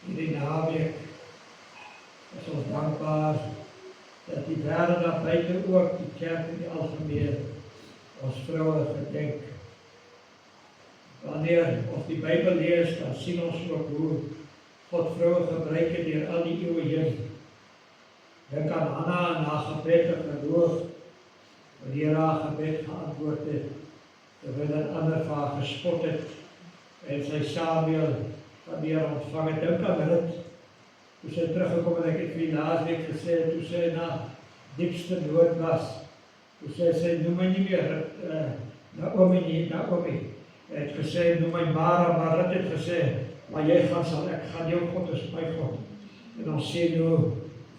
hierdie naweek is ons dankbaar dat die wêreld daar buite ook, die kerk in die algemeen, ons vroue gedenk. Wanneer ons die Bybel lees, dan sien ons ook hoe God vroue gebruik het deur al die eeue heen. Dink aan Hanna en haar gebed en geloof, wanneer haar gebed geantwoord het, terwyl ander vir haar gespot het, en sy Samuel van die Here ontvang het. Dink aan dit, toe sy teruggekom en ek het vir laasweek gesê, toe sy na diepste nood was, toe sy noem my nie meer Naomi nie, Naomi. Hy het gesê, noem my Mara, maar Rut het gesê, maar jy gaan ek gaan jou God is my God. En ons sien hoe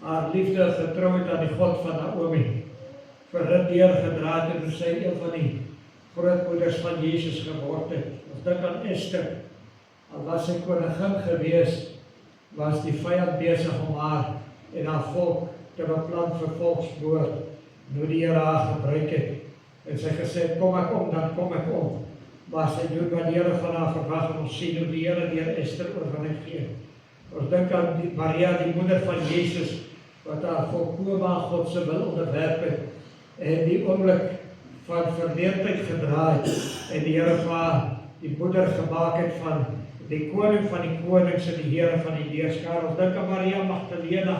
haar liefde getrou het aan die God van Naomi, vir Rut deurgedra het, en hoe sy een van die grootmoeders van Jesus geword het. Ons dink aan Esther, al was sy koningin gewees, was die vyand besig om haar en haar volk te beplan vir volksmoord, hoe die Here haar gebruik het. En sy gesê, kom ek om, dan kom ek om. Maar sy doen wat die Here van haar verwag, en ons sien hoe die Here deur Esther oorwinning gee. Ons dink aan Maria, die moeder van Jesus, wat haar volkome aan God se wil onderwerp het, en die oomblik van verleentheid gedraai, en die Here vir haar die moeder gemaak het van die koning van die konings en die Here van die leerskare. Ons dink aan Maria Magdalena,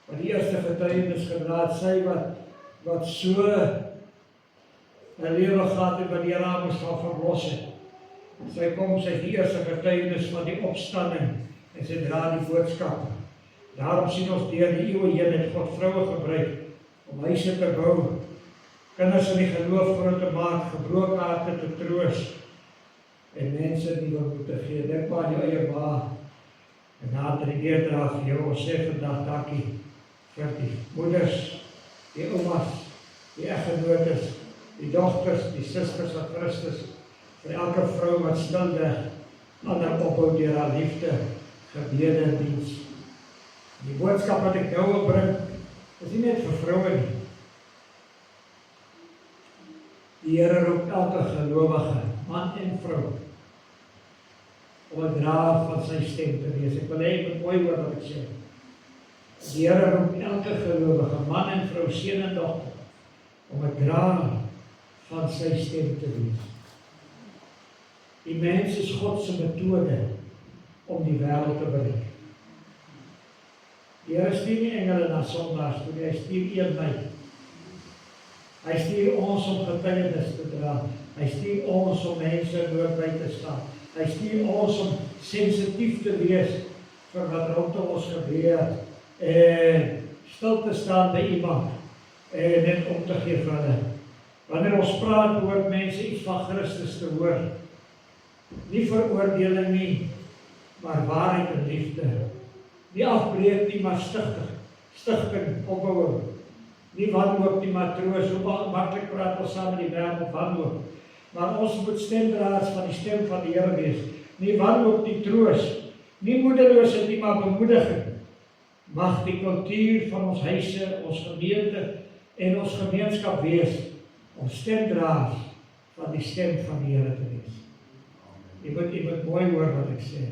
wat die eerste getuienis gedra het, sy wat so 'n lewe gehad het, wat die Here haar moes verlos het. Sy kom, sy die eerste getuienis van die opstanding, en sy dra die boodskap. Daarom sien ons deur die eeue heen het God vroue gebruik, om huise te bou, kinders in die geloof groot te maak, gebroke harte te troos, en mense die wat te gee. Dink maar aan jou eie ma, en na die deurdra vir jou. Ons sê vandag dankie vir die moeders, die oumas, die eggenotes, die dogters, die susters van Christus, vir elke vrou wat stilweg ander ophou deur haar liefde, gebede en diens. Die boodskap wat ek nou wil bring, is nie net vir vroue nie. Die Here roep elke gelowige, man en vrou, om 'n draer van sy stem te wees. Ek wil hê jy moet mooi hoor wat ek sê. Die Here roep elke gelowige, man en vrou, seun en dogter, om 'n draer van sy stem te wees. Die mens is God se metode om die wêreld te bereik. Die Here stuur nie engele na sondaars toe, hy stuur een my. Hy stuur ons om getuienis te dra. Hy stuur ons om mense in nood by te staan. Hy stuur ons om sensitief te wees vir wat rondom ons gebeur, en stil te staan by iemand, en net om te gee vir hulle. Wanneer ons praat, behoort mense iets van Christus te hoor. Nie veroordeling nie, maar waarheid en liefde. Nie afbreek nie, maar stigting, opbouing. Nie wanhoop nie, maar troos. Hoe maklik praat ons saam in die wêreld op wanhoop. Maar ons moet stemdraers van die stem van die Here wees. Nie wanhoop nie, troos. Nie moedeloosheid nie, maar bemoediging. Mag die kultuur van ons huise, ons gemeente en ons gemeenskap wees, om stemdraers van die stem van die Here te wees. Jy moet mooi hoor wat ek sê.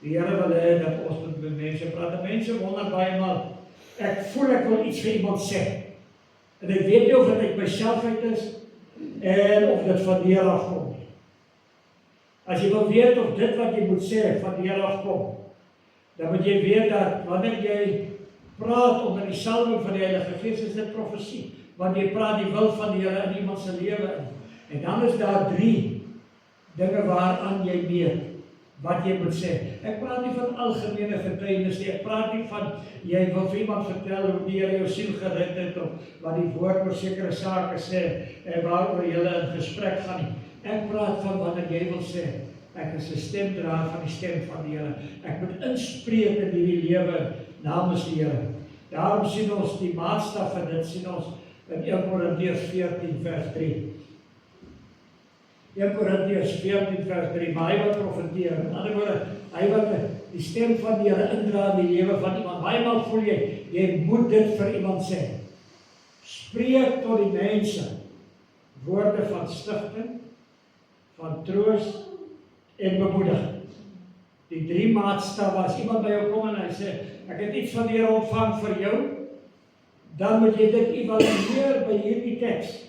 Die Here wil hê dat ons met mense praat. Mense wonder baie maal, ek voel ek wil iets vir iemand sê. En ek weet nie of dit uit myself uit is, en of dit van die Here afkom. As jy wil weet of dit wat jy moet sê van die Here afkom, dan moet jy weet dat wanneer jy praat onder die salwing van die Heilige Gees, is dit profesie. Want jy praat die wil van die Here in iemand se lewe in. En dan is daar 3 dinge waaraan jy meet wat jy moet sê. Ek praat nie van algemene getuienis nie. Ek praat nie van jy wil vir iemand vertel hoe die Here jou siel gered het, of wat die woord oor sekere sake sê, en waaroor jy in gesprek gaan nie. Ek praat van wanneer jy wil sê, ek is 'n stemdraer van die stem van die Here. Ek moet inspreek in hierdie lewe namens die Here. Daarom sien ons die maatstaf van dit, sien ons in 1 Korintiërs 14 vers 3. 1 Korintiërs 14 vers 3, maar hy wat profeteer, in ander woorde, hy wat die stem van die Here indra in die lewe van iemand. Baie maal voel jy moet dit vir iemand sê. Spreek tot die mense woorde van stigting, van troos en bemoediging. die 3 maatstawwe. As iemand by jou kom en hy sê, ek het iets van die Here ontvang vir jou, dan moet jy dit evalueer by hierdie teks.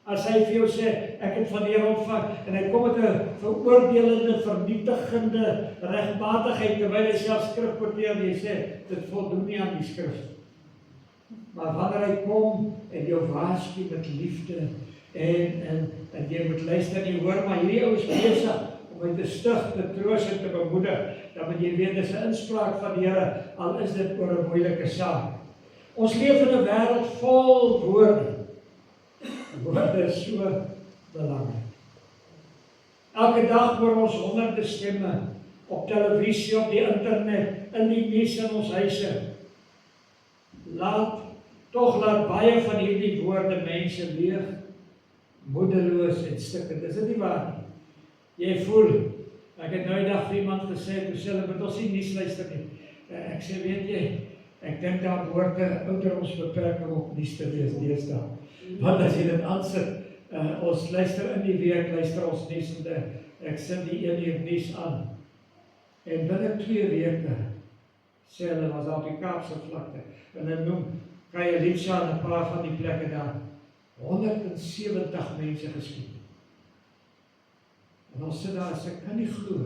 As hy vir jou sê, ek het van die Here ontvang, en hy kom met 'n veroordelende, vernietigende regmatigheid, terwyl hy self skrif quoteer, en hy sê, dit voldoen nie aan die skrif. Maar wanneer hy kom en jou waarsku met liefde, en jy moet luister en jy hoor, maar hierdie ou is besig om my te stig, te troos en te bemoedig, dan moet jy weet, dis 'n inspraak van die Here, al is dit oor 'n moeilike saak. Ons leef in 'n wêreld vol woorde. Woorde is so belangrik. Elke dag hoor ons honderde stemme op televisie, op die internet, in die nuus in ons huise. Laat baie van hierdie woorde mense leeg, moedeloos en stikkend. Is dit nie waar nie? Jy voel, ek het nou die dag vir iemand gesê, toe sê hulle, moet ons nie nuus luister nie. Ek sê, weet jy, ek dink daar behoort 'n ouderdomsbeperking op nuus te wees deesdae. Want as jy dit aansit, ons luister in die week, luister ons nuus, en ek sit die 1 uur nuus aan. En binne 2 weke, sê hulle, was daar op die Kaapse vlakte, en hulle noem Khayelitsha en 'n paar van die plekke daar, 170 mense geskiet. En ons sit daar en sê, ek kan nie glo.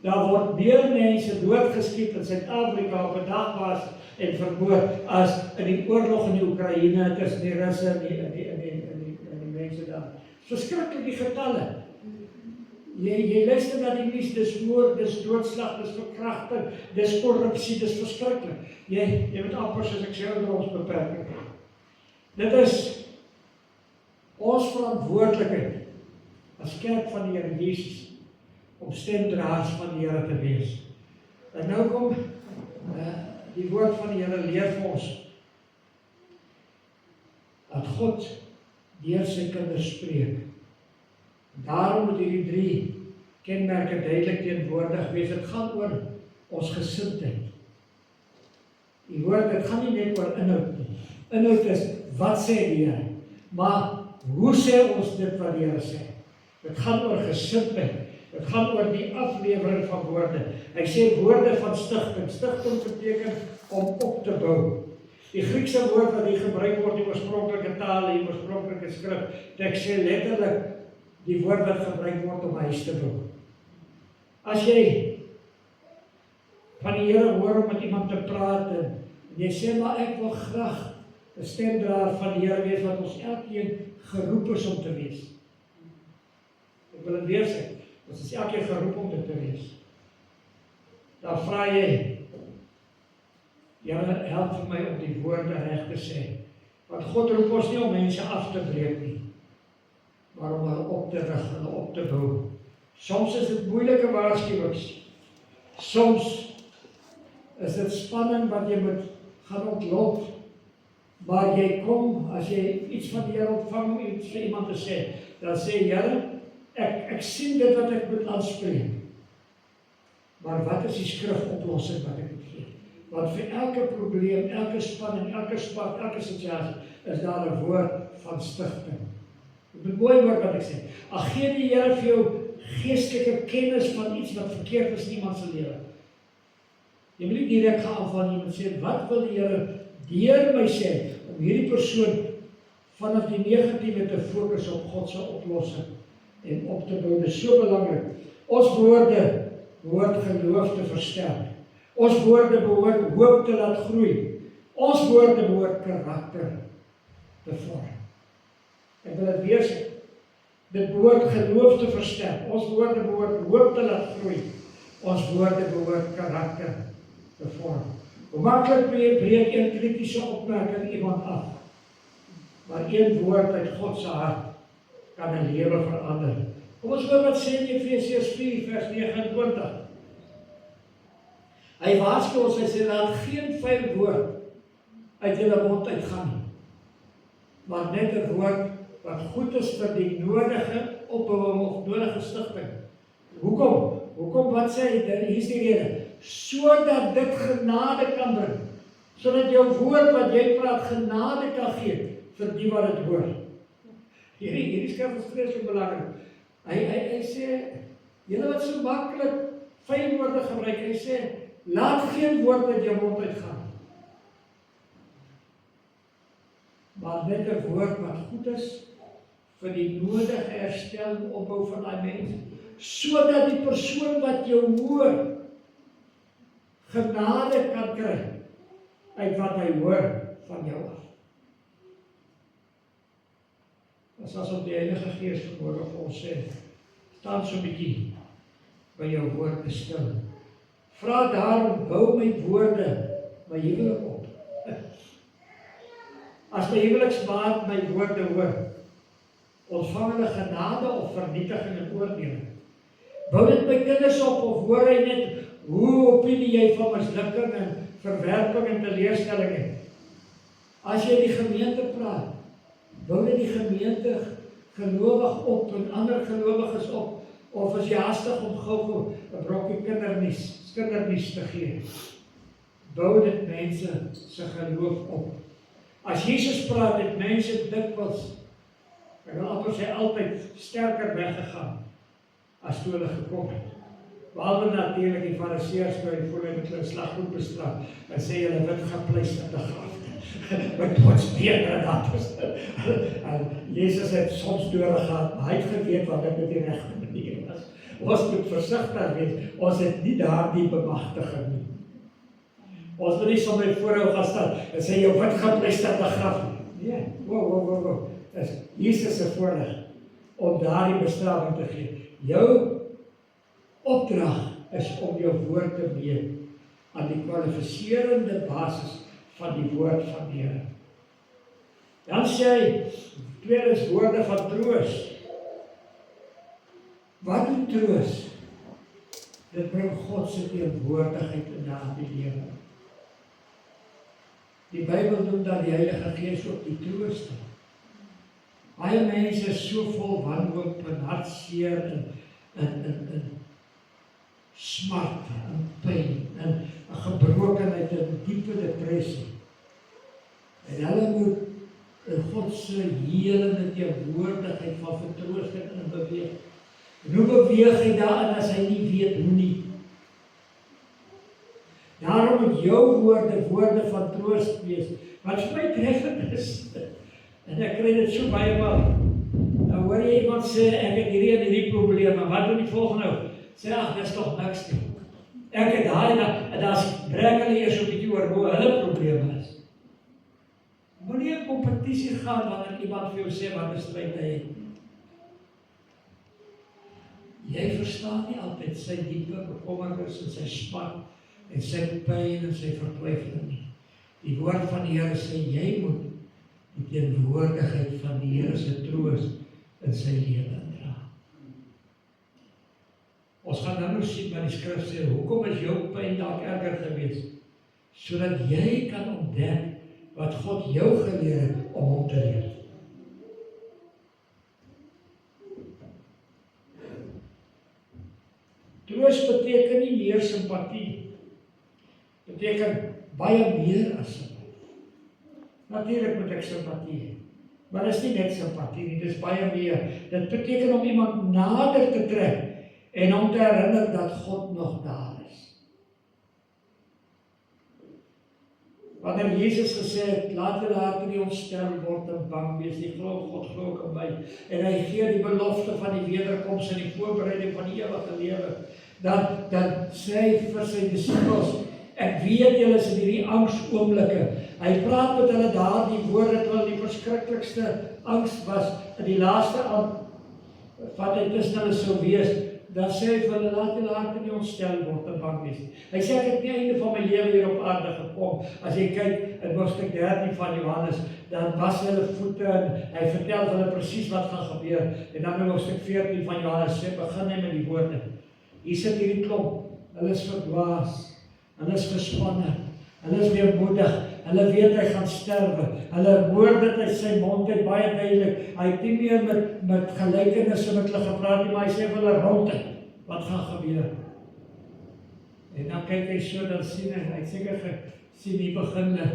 Daar word meer mense doodgeskiet in Suid-Afrika op 'n dagbasis en vermoor as in die oorlog in die Oekraïne tussen die Russe en die mense daar. Verskriklik die getalle. Jy luister na die nuus, dis moord, dis doodslag, dis verkrachting, dis korrupsie, dis verskriklik. Jy moet amper soos ek sê ouderdomsbeperking. Dit is ons verantwoordelikheid as kerk van die Here Jesus om stemdraers van die Here te wees. En nou kom die woord van die Here leer vir ons dat God deur sy kinders spreek. Daarom moet hierdie 3 kenmerke duidelik teenwoordig wees. Dit gaan oor ons gesindheid. Die woord, dit gaan nie net oor inhoud nie. Inhoud is, wat sê die Here? Maar hoe sê ons dit wat die Here sê? Dit gaan oor gesindheid. Dit gaan oor die aflewering van woorde. Hy sê woorde van stigting. Stigting beteken om op te bou. Die Griekse woord wat hier gebruik word, die oorspronklike taal, die oorspronklike skrif, ek sê letterlik die woord wat gebruik word om huis te bou. As jy van die Here hoor om met iemand te praat en jy sê, maar ek wil graag 'n stemdraer van die Here wees, wat ons elkeen geroep is om te wees. Ek wil dit weer sê, ons is elkeen geroep om dit te wees. Dan vra jy, Here, help vir my om die woorde reg te sê. Want God roep ons nie om mense af te breek nie, maar om hulle op te rig, hulle op te bou. Soms is dit moeilike waarskuwings. Soms is dit spanning wat jy moet gaan ontlok. Maar jy kom, as jy iets van die Here ontvang om iets vir iemand te sê, dan sê Here, ek sien dit wat ek moet aanspreek. Maar wat is die skrifoplossing wat ek moet gee? Want vir elke probleem, elke spanning, elke spat, elke situasie, is daar 'n woord van stigting. Dit moet mooi word wat ek sê. Ag, gee die Here vir jou geestelike kennis van iets wat verkeerd is in iemand se lewe. Jy moet nie direk gaan aanval nie, jy moet sê, wat wil die Here deur my sê, om hierdie persoon vanaf die negatiewe te fokus op God se oplossing en op te bou. Dit is so belangrik. Ons woorde behoort geloof te versterk. Ons woorde behoort hoop te laat groei. Ons woorde behoort karakter te vorm. Ek wil dit weer sê. Dit behoort geloof te versterk. Ons woorde behoort hoop te laat groei. Ons woorde behoort karakter te vorm. Hoe maklik breek een kritiese opmerking iemand af. Maar een woord uit God se hart kan 'n lewe verander. Kom ons hoor wat sê in Efesiërs 4 vers 29. Hy waarsku ons, hy sê, laat geen vuil woord uit julle mond uitgaan nie, maar net 'n woord wat goed is vir die nodige opbouing of nodige stigting. Hoekom? Wat sê hy? Hier is die rede. Sodat dit genade kan bring. Sodat jou woord wat jy praat genade kan gee vir die wat dit hoor. Hierdie skrif is vreeslik belangrik. Hy sê, julle wat so maklik 5 woorde gebruik. Hy sê, laat geen woord uit jou mond uitgaan. Maar net 'n woord wat goed is vir die nodige herstel en opbou van daai mens, sodat die persoon wat jou hoor genade kan kry uit wat hy hoor van jou af. Dit is asof die Heilige Gees vanmôre vir ons sê, staan so 'n bietjie by jou woorde stil. Vra daarom, bou my woorde my huwelik op. As my huweliksmaat my woorde hoor, ontvang hulle genade of vernietiging en oordeling. Bou dit my kinders op of hoor hy net hoe opinie jy van mislukking en verwerping en teleurstelling het? As jy die gemeente praat, bou dit die gemeente gelowig op en ander gelowiges op, of is jy hastig om gou 'n brokkie kindernuus te gee? Bou dit mense se geloof op. As Jesus praat, het mense dikwels, ek wil amper sê altyd, sterker weggegaan as toe hulle gekom het. Behalwe natuurlik die Fariseërs toe hy voor hulle met hulle slaggroep bestraf en sê hulle wit gepleisterde grafte. Met doodsbene en dat was en Jesus het soms dore gehad, maar hy het geweet wat dit met die regte manier was. Ons moet versigtig wees, ons het nie daardie bemagtiging nie. Ons moet nie sommer voor jou gaan staan en sê jou wit gepleisterde graf. Nee, wow. Dis Jesus se voorreg om daardie bestraffing te gee. Jou opdrag is om jou woord te meet aan die kwalifiserende basis van die woord van die Here. Dan sê hy, tweedens woorde van troos. Wat doen troos? Dit bring God se teenwoordigheid in daardie lewe. Die Bybel noem dat die Heilige Gees ook die trooster. Baie mense is so vol wanhoop en hartseer en smart en pyn en 'n gebrokenheid en diepe depressie. En hulle moet in God se helende teenwoordigheid van vertroosting in beweeg. En hoe beweeg hy daarin as hy nie weet hoe nie? Daarom moet jou woorde van troost wees, wat vir my treffend is. En ek kry dit so baie maal. Nou hoor jy iemand sê, ek het hierdie probleme, wat doen die volgende nou? Sê, ag, dis tog niks nie. Ek het daai, en daar's breek hulle eers 'n bietjie oor hoe hulle probleme is. Moenie 'n kompetisie gaan wanneer iemand vir jou sê wat 'n stryd hy het. Jy verstaan nie altyd sy diepe bekommernis en sy smart en sy pyn en sy vertwyfeling nie. Die woord van die Here sê, jy moet die teenwoordigheid van die Here se troos in sy lewe dra. Ons gaan nou sien wat die skrif sê, hoekom is jou pyn dalk erger gewees? Sodat jy kan ontdek wat God jou geleer het om hom te leer. Troos beteken nie meer simpatie. Beteken baie meer as simpatie. Natuurlik moet ek simpatie hê, maar dit is nie net simpatie nie, dit is baie meer. Dit beteken om iemand nader te trek en om te herinner dat God nog daar is. Wanneer Jesus gesê het, laat julle harte nie ontstel word en bang wees nie, glo God, glo ook in my. En hy gee die belofte van die wederkoms en die voorbereiding van die ewige lewe. Dan sê hy vir sy disippels, ek weet julle is in hierdie angsoomblikke. Hy praat met hulle daardie woorde terwyl die verskriklikste angs was in die laaste wat hy tussen hulle sou wees. Dan sê hy vir hulle, laat julle harte nie ontstel word en bang wees nie. Hy sê, ek het nie einde van my lewe hier op aarde gekom. As jy kyk in hoofstuk 13 van Johannes, dan was hulle voete en hy vertel hulle presies wat gaan gebeur. En dan in hoofstuk 14 van Johannes sê, begin hy met die woorde. Hier sit hierdie klomp, hulle is verdwaas, hulle is gespanne, hulle is weemoedig, hulle weet hy gaan sterwe, hulle woord dit uit sy mond uit baie duidelik, hy het nie meer met gelykenisse met hulle gepraat nie, maar hy sê vir hulle rondte, wat gaan gebeur? En dan kyk hy so, dan sien hy het seker gesien die beginne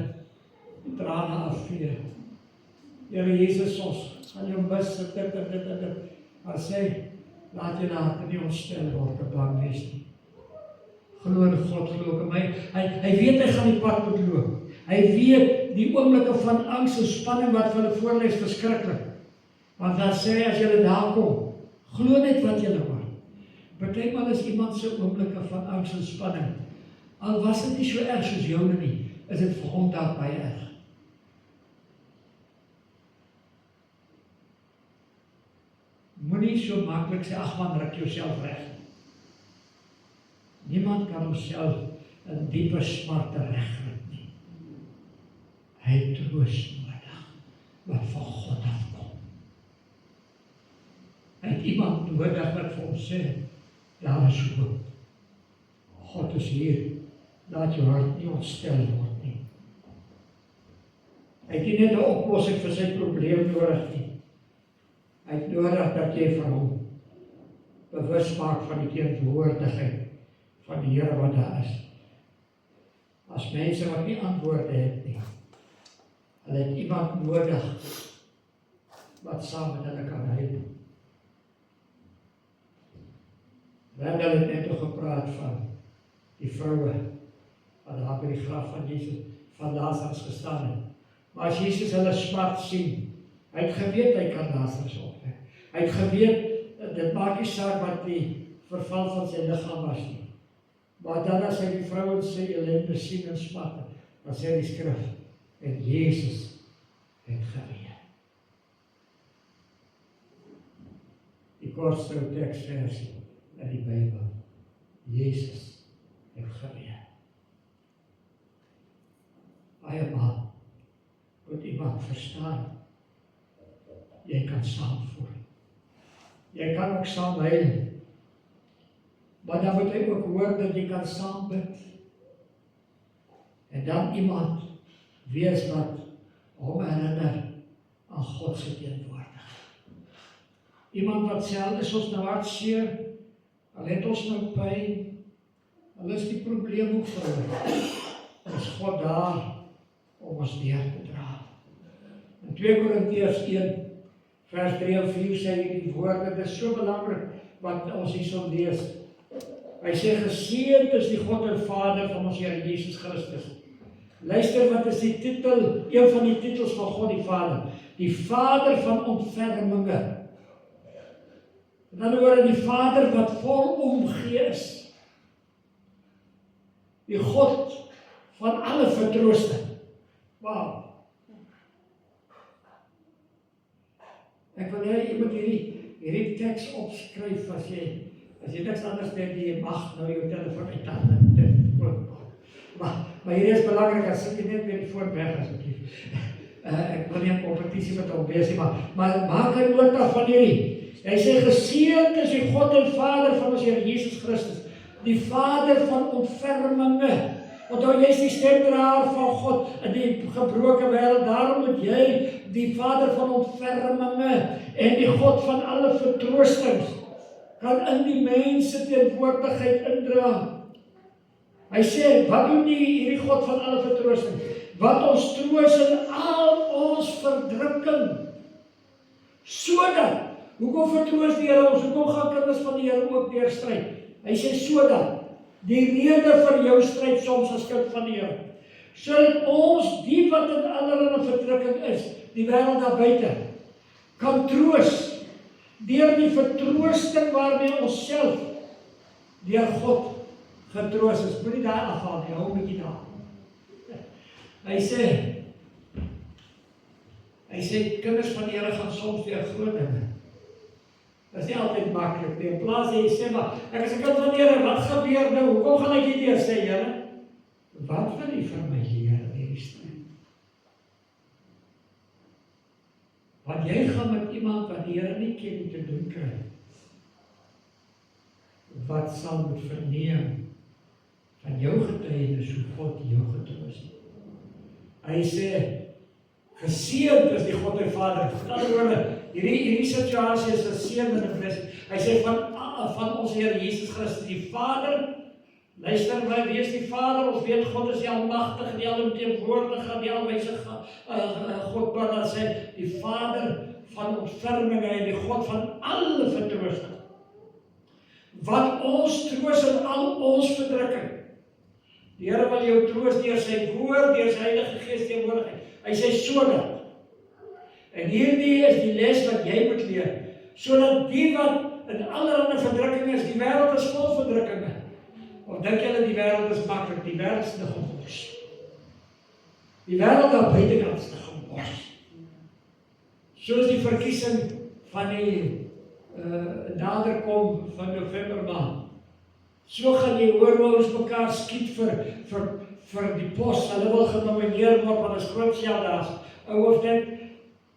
trane afvee. Here Jesus, ons gaan jou mis, dit en dit, maar sê, laat julle harte nie ontstel word, bang wees nie. glo in God, glo ek in my. Hy weet hy gaan die pad moet loop. Hy weet die oomblikke van angs en spanning wat vir hulle voorlê is verskriklik. Want dan sê hy, as julle daar kom, glo net wat julle hoor. Partymal is iemand se oomblikke van angs en spanning, al was dit nie so erg soos joune nie, is dit vir hom dalk baie erg. Moenie so maklik sê, ag man, ruk jouself reg. Niemand kan homself in diepe smarte regryk nie. Hy het troos nodig wat van God afkom. Hy het iemand nodig wat vir hom sê, daar is hoop. God is hier, laat jou hart nie ontstel word nie. Hy het nie net 'n oplossing vir sy probleem nodig nie. Hy het nodig dat jy vir hom bewus maak van die teenwoordigheid van die Here wat daar is. As mense wat nie antwoorde het nie, hulle het iemand nodig wat saam met hulle kan help. Randall het net gepraat van die vroue wat daar by die graf van Jesus, van Lazarus gestaan het. Maar as Jesus hulle smart sien, hy het geweet hy kan Lazarus opwek. Hy het geweet, dit maak nie saak wat die verval van sy liggaam was nie. Maar dan as hy die vrouens sê ellende sien en smart, dan sê die skrif, en Jesus het geweet. Die kortste teksversie in die Bybel, Jesus het geweet. Baie maal moet iemand verstaan, jy kan saam voel. Jy kan ook saam huil. Maar dan moet hy ook hoor dat jy kan saam bid. En dan iemand wees wat hom herinner aan God se teenwoordigheid. Iemand wat sê, al is ons nou hartseer, al het ons nou pyn, al is die probleem ook vir ons, is God daar om ons deur te dra. In 2 Korintiërs 1, vers 3 en 4 sê hy die woorde, dit is so belangrik wat ons hier sal lees. Hy sê, geseënd is die God en Vader van ons Here Jesus Christus. Luister, wat is die titel, een van die titels van God die Vader? Die Vader van ontferminge. In ander woorde, die Vader wat vol omgee is. Die God van alle vertroosting. Wauw. Ek wil jy moet hierdie teks opskryf as jy niks anders net jy mag nou jou telefoon uithaal. Maar hier is belangrik, as jy net weer die foon weg asseblief. Ek wil nie 'n kompetisie met hom wees nie, maar maak 'n nota van hierdie. Hy sê geseënd is die God en Vader van ons Here Jesus Christus, die Vader van ontferminge. Onthou, jy is die stemdraer van God in die gebroke wêreld, daarom moet jy die Vader van ontferminge en die God van alle vertroostings kan in die mense teenwoordigheid indra. Hy sê, wat doen hierdie God van alle vertroosting? Wat ons troos in al ons verdrukking. Sodat, hoekom vertroos die Here ons? Hoekom gaan kinders van die Here ook deur stryd? Hy sê, sodat die rede vir jou stryd soms as kind van die Here, sodat ons, die wat in allerlei verdrukking is, die wêreld daar buite, kan troos, deur die vertroosting waarmee ons self, deur God, getroos is. Moet nie daar afhaal nie, hou 'n bietjie daar. Hy sê, kinders van die Here gaan soms deur groot dinge. Dat is nie altyd maklik nie. In plaas jy sê, maar ek is 'n kind van die Here, wat gebeur nou? Hoekom gaan ek hierdeur sê, Here? Wat wil U vir my Here in hierdie stryd? Want jy gaan met iemand wat die Here nie ken te doen kry. Wat sal moet verneem van jou getuienis hoe God jou getroos het. Hy sê, geseënd is die God en Vader. Met ander woorde, hierdie situasie is 'n seën en 'n blessing. Hy sê van ons Here Jesus Christus, die Vader. Luister, wie is die Vader? Ons weet God is die almagtige, die alomteenwoordige, die alwyse God, wat dan sê, die Vader van ontferminge en die God van alle vertroosting. wat ons troos in al ons verdrukking. Die Here wil jou troos deur sy woord, deur sy Heilige Gees teenwoordigheid. Hy sê sodat. En hierdie is die les wat jy moet leer, sodat die wat in allerlei verdrukking is, die wêreld is vol verdrukkinge. Of dink julle die wêreld is maklik? Die wêreld is 'n gemors. Die wêreld daar buitekant is 'n gemors. Soos die verkiesing van die naderkom van November maand. So gaan jy hoor hoe ons mekaar skiet vir die pos. Hulle wil genomineer word, want is groot sjel daar's. Ou of dit,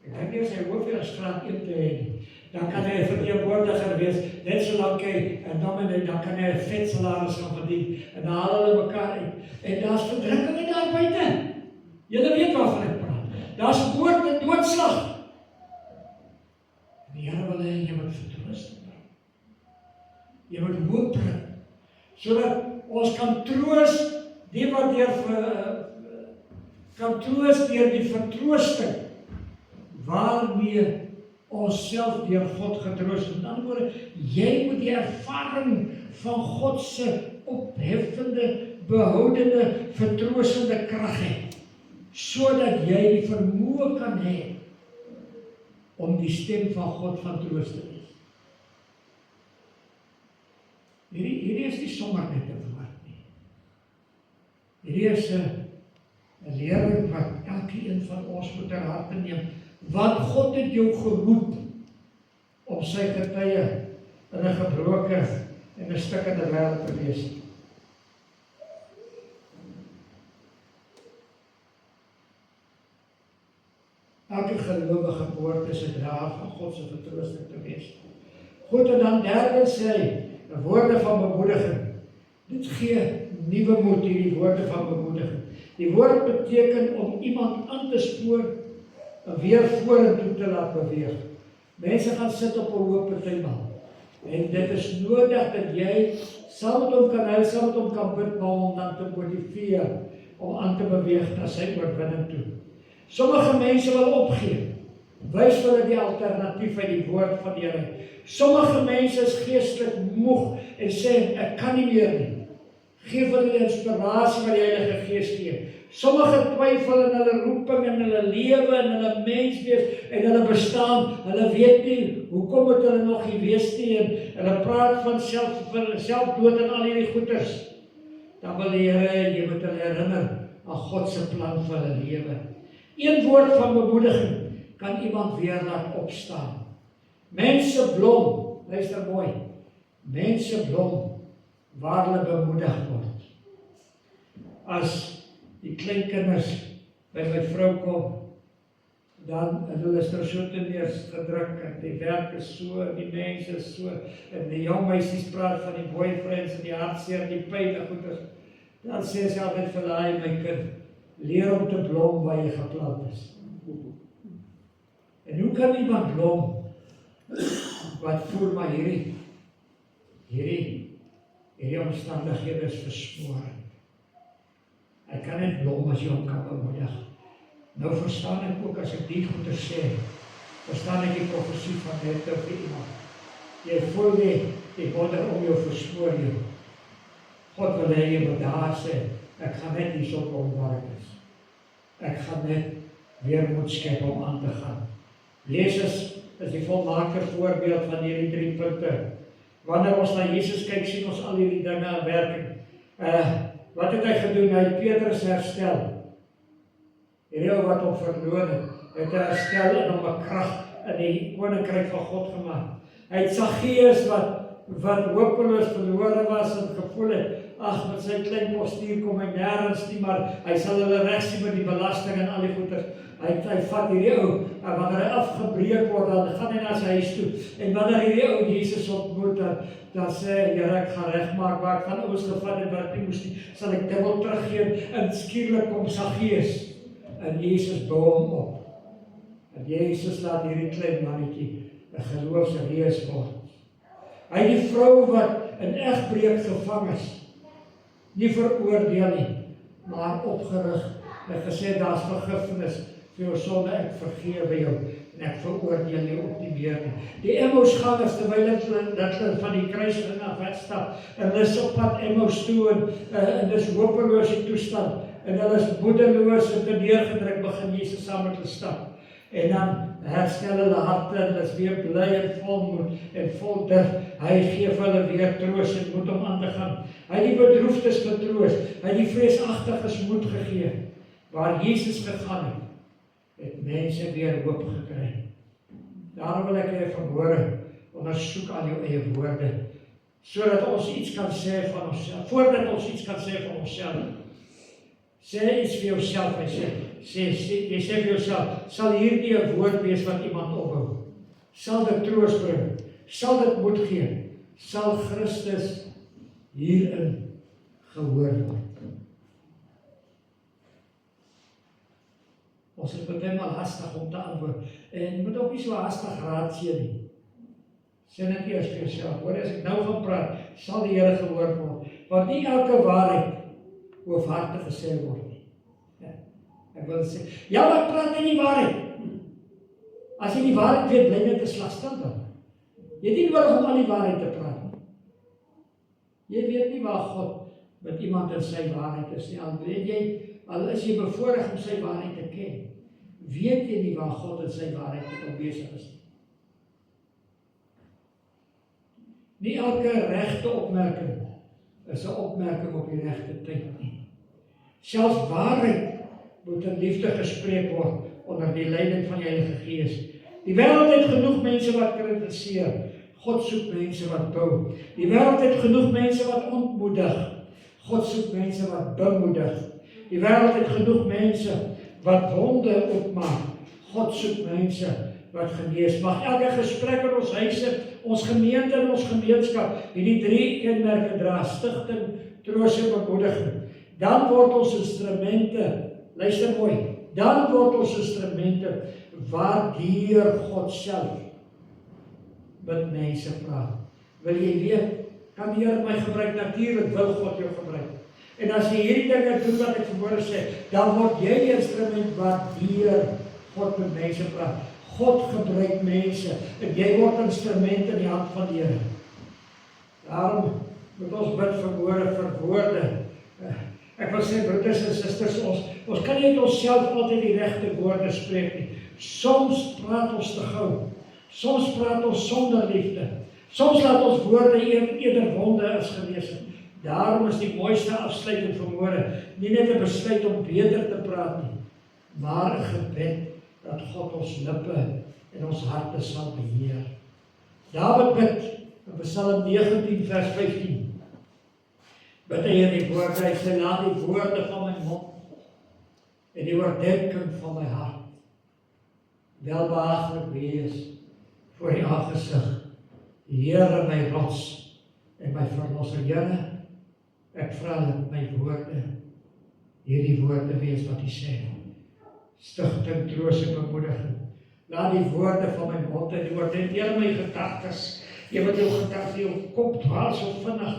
ek dink nie as hy hoeveel as graad 1 te hê nie. Dan kan hy 'n verteenwoordiger wees, net so lank hy, en dan kan hy 'n vet salaris gaan verdien. En dan haal hulle mekaar uit. En daar's verdrukking daar buite. Julle weet waarvan ek praat. Daar's moord en doodslag. Die Here wil hê jy moet vertroosting bring. Jy moet hoop bring, sodat ons kan troos die wat kan troos deur die vertroosting waarmee ons self deur God getroos is. Met ander woorde, jy moet die ervaring van God se opheffende, behoudende, vertroostende krag hê, sodat jy die vermoë kan hê om die stem van God van troos te wees. Hierdie is nie sommer net 'n woord nie. Hierdie is 'n lering wat elkeen van ons moet ter harte neem, want God het jou geroep om sy getuie in 'n gebroke en 'n stikkende wêreld te wees. Elke gelowige behoort is 'n draer van God se vertroosting te wees. Goed, en dan derdens sê hy, woorde van bemoediging. Dit gee nuwe moed, hierdie woorde van bemoediging. Die woord beteken om iemand aan te spoor en weer vorentoe te laat beweeg. Mense gaan sit op 'n hoë partytjie. En dit is nodig dat jy saam met hom kan huil, saam met hom kan bid, maar om dan te motiveer om aan te beweeg na sy oorwinning toe. Sommige mense wil opgee. Wys hulle die alternatief uit die woord van die Here. Sommige mense is geestelik moeg en sê ek kan nie meer nie. Geef hulle die inspirasie wat die Heilige Gees gee. Sommige twyfel in hulle roeping, in hulle lewe, in hulle menswees en hulle bestaan. Hulle weet nie hoekom het hulle nog nie wees nie en hulle praat van selfdood en al hierdie goeters. Dan wil die Here jy moet hulle herinner aan God se plan vir hulle lewe. Een woord van bemoediging kan iemand weer laat opstaan. Mense blom, luister mooi, mense blom waar hulle bemoedig word. As die kleinkinders by my vrou kom, dan hulle is so te neergedruk en die werk is so, en die mense is so, en die jong meisies praat van die boyfriends en die hartseer, die pyn en goeders, dan sê sy altyd vir hulle, my kind, leer om te blom waar jy geplant is. En hoe kan iemand blom wat voel maar hierdie omstandighede is versmoring. Ek kan net blom as jy hom kan bemoedig. Nou verstaan ek ook as ek die goeie sê, verstaan ek die profesie van net vir iemand. Jy voel die wonder om jou versmoor jou. God wil hê jy moet daar sê, ek gaan net nie so kom waar ek is. Ek gaan net weer moet skep om aan te gaan. Jesus is die volmaakte voorbeeld van hierdie 3 punte. Wanneer ons na Jesus kyk, sien ons al hierdie dinge in werking. Wat het hy gedoen? Hy het Petrus herstel. Hierdie wat hom verloor het hy herstel en hom 'n krag in die koninkryk van God gemaak. Hy het Saggeus wat hopeloos verlore was en gevoel het, ag, met sy klein postuur kom hy nêrens nie, maar hy sal hulle regsien met die belasting en al die goeders. Hy vat hierdie ou, en wanneer hy afgebreek word, dan gaan hy na sy huis toe. En wanneer hierdie ou Jesus ontmoet, dan sê hy, Here, ek gaan regmaak waar ek van ouens gevat het wat ek nie moes nie, sal ek dubbel teruggee, en skielik kom Saggeus. En Jesus bou hom op. En Jesus laat hierdie klein mannetjie 'n geloofsreus word. Hy het die vrou wat in egbreek gevang is, nie veroordeel nie, maar opgerig en gesê, daar's vergifnis vir jou sonde, ek vergewe jou. en ek veroordeel jou ook nie meer nie. Die Emmausgangers, terwyl hulle van die kruisiging af wegstap, en hulle is op pad Emmaus toe, en dis hopeloos die toestand, en hulle is moedeloos en teneergedruk, begin Jesus saam met hulle stap. En dan herstel hulle harte, en hulle is weer bly en volmoed en vol durf. Hy gee vir hulle weer troos en moed om aan te gaan. Hy het die bedroefdes getroos, hy het die vreesagtiges moed gegee. Waar Jesus gegaan het mense weer hoop gekry. Daarom wil ek hê vanmôre ondersoek aan jou eie woorde, sodat ons iets kan sê van onsself. Voordat ons iets kan sê van onsself, sê iets vir jouself. Jy sê vir jouself, sal hierdie 'n woord wees wat iemand opbou? Sal dit troos bring? Sal dit moed gee? Sal Christus hierin gehoor word? Ons is baie maal hastig om te antwoord. En moet ook nie so hastig raadsee nie. Sê net eers vir jouself, hoor, as ek nou gaan praat, sal die Here gehoor word. Want nie elke waarheid hoofhartig gesê word nie. Ja, ek wil sê, ja, maar praat nie die waarheid. As jy die waarheid weet, bly net 'n slag stil dan. Jy het nie nodig om al die waarheid te praat nie. Jy weet nie waar God met iemand in sy waarheid is nie. Al is jy bevoorreg om sy waarheid te ken, weet jy nie waar God in sy waarheid met besig is nie. Nie elke regte opmerking is 'n opmerking op die regte tyd nie. Selfs waarheid moet in liefde gespreek word onder die leiding van die Heilige Gees. Die wêreld het genoeg mense wat kritiseer. God soek mense wat bou. Die wêreld het genoeg mense wat ontmoedig. God soek mense wat bemoedig. Die wêreld het genoeg mense wat wonde oopmaak. God soek mense wat genees. Mag elke gesprek in ons huise, ons gemeente en ons gemeenskap hierdie 3 kenmerke dra: stigting, troos en bemoediging. Dan word ons instrumente, luister mooi, dan word ons instrumente waardeur God self met mense praat. Wil jy weet, kan die Here my gebruik? Natuurlik wil God jou gebruik. En as jy hierdie dinge doen wat ek vanmôre sê, dan word jy die instrument waardeur God met mense praat. God gebruik mense en jy word instrument in die hand van die Here. Daarom moet ons bid vanmôre vir woorde. Ek wil sê, broeders en susters, ons kan nie uit onsself altyd die regte woorde spreek nie. Soms praat ons te gou. Soms praat ons sonder liefde. Soms laat ons woorde eerder wonde as genesing. Daarom is die mooiste afsluiting vanmôre nie net 'n besluit om beter te praat nie, maar 'n gebed dat God ons lippe en ons harte sal beheer. Dawid bid in Psalm 19 vers 15. Bid hy hierdie woorde, hy sê, laat die woorde van my mond en die oordeenking van my hart welbehaaglik wees voor die aangesig. Here my rots en my verlosser. Here, ek vra dat my woorde hierdie woorde wees wat U sê. Stigting, troos en bemoediging. Laat die woorde van my mond en die oordeenking my gedagtes. Jy moet jou gedagtes, jou kop dwaal so vinnig.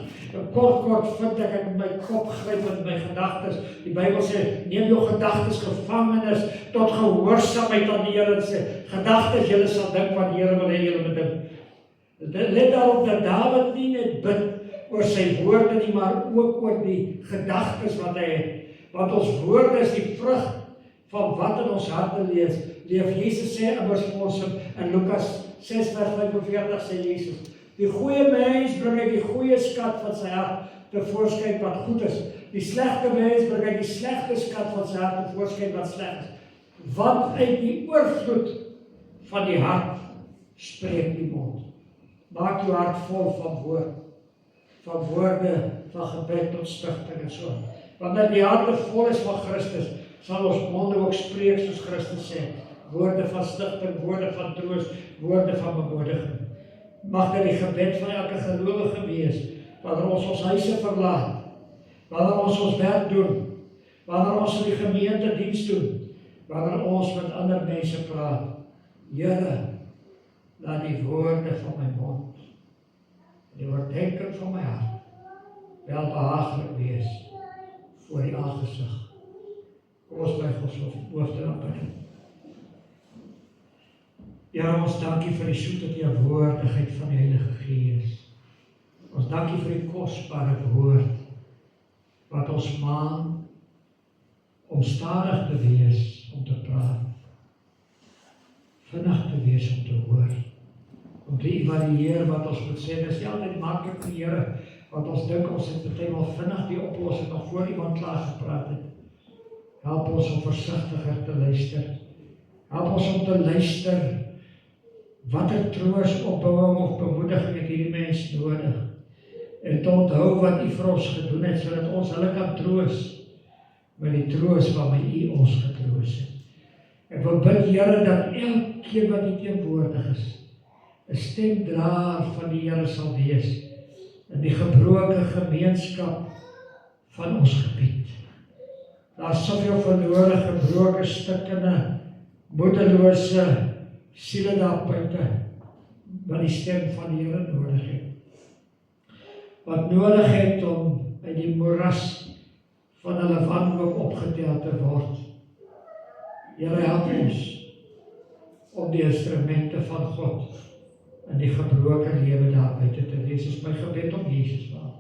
Kort vind ek in my kop gryp in my gedagtes. Die Bybel sê, neem jou gedagtes gevangenes tot gehoorsaamheid aan die Here en sê, gedagtes, julle sal dink wat die Here wil hê julle moet dink. Let daarop dat Dawid nie net bid oor sy woorde nie, maar ook oor die gedagtes wat hy het. Want ons woorde is die vrug van wat in ons harte leef. Jesus sê immers vir ons in Lukas 6 vers 45 sê Jesus, die goeie mens bring uit die goeie skat van sy hart tevoorskyn wat goed is. Die slegte mens bring uit die slegte skat van sy hart tevoorskyn wat sleg is. Want uit die oorvloed van die hart spreek die mond. Maak jou hart vol van woorde, van gebed tot stigting en so. Wanneer die harte vol is van Christus, sal ons monde ook spreek soos Christus sê. Woorde van stigting, woorde van troos, woorde van bemoediging. Mag dit die gebed van elke gelowige wees, wanneer ons huise verlaat, wanneer ons werk doen, wanneer ons in die gemeente diens doen, wanneer ons met ander mense praat. Here, laat die woorde van my mond, die oordeenking van my hart, welbehaaglik wees voor die aangesig. Kom ons by God se hoofde aan bid. Here, ons dankie vir die soete teenwoordigheid van die Heilige Gees. Ons dankie vir die kosbare woord, wat ons maan om stadig te wees, om te praat, vinnig te wees om te hoor, om te evalueer wat ons moet sê. Dit is nie altyd maklik vir Here, want ons dink ons het partymal vinnig die oplossing nog voor iemand klaar gepraat het. Help ons om versigtiger te luister. Help ons om te luister, watter troos, opbouing of bemoediging het hierdie mens nodig. En te onthou wat U vir ons gedoen het, sodat ons hulle kan troos, met die troos waarmee U ons getroos het. Ek wil bid, Here, dat elkeen wat hier teenwoordig is, 'n stemdraer van die Here sal wees, in die gebroke gemeenskap van ons gebied. Daar is soveel verlore, gebroke, stikkende, moedelose siele daar buite, wat die stem van die Here nodig het. Wat nodig het om uit die moeras van hulle wanhoop opgetel te word. Here, help ons om die instrumente van God in die gebroke lewe daar buite te wees. Is my gebed om Jesus naam.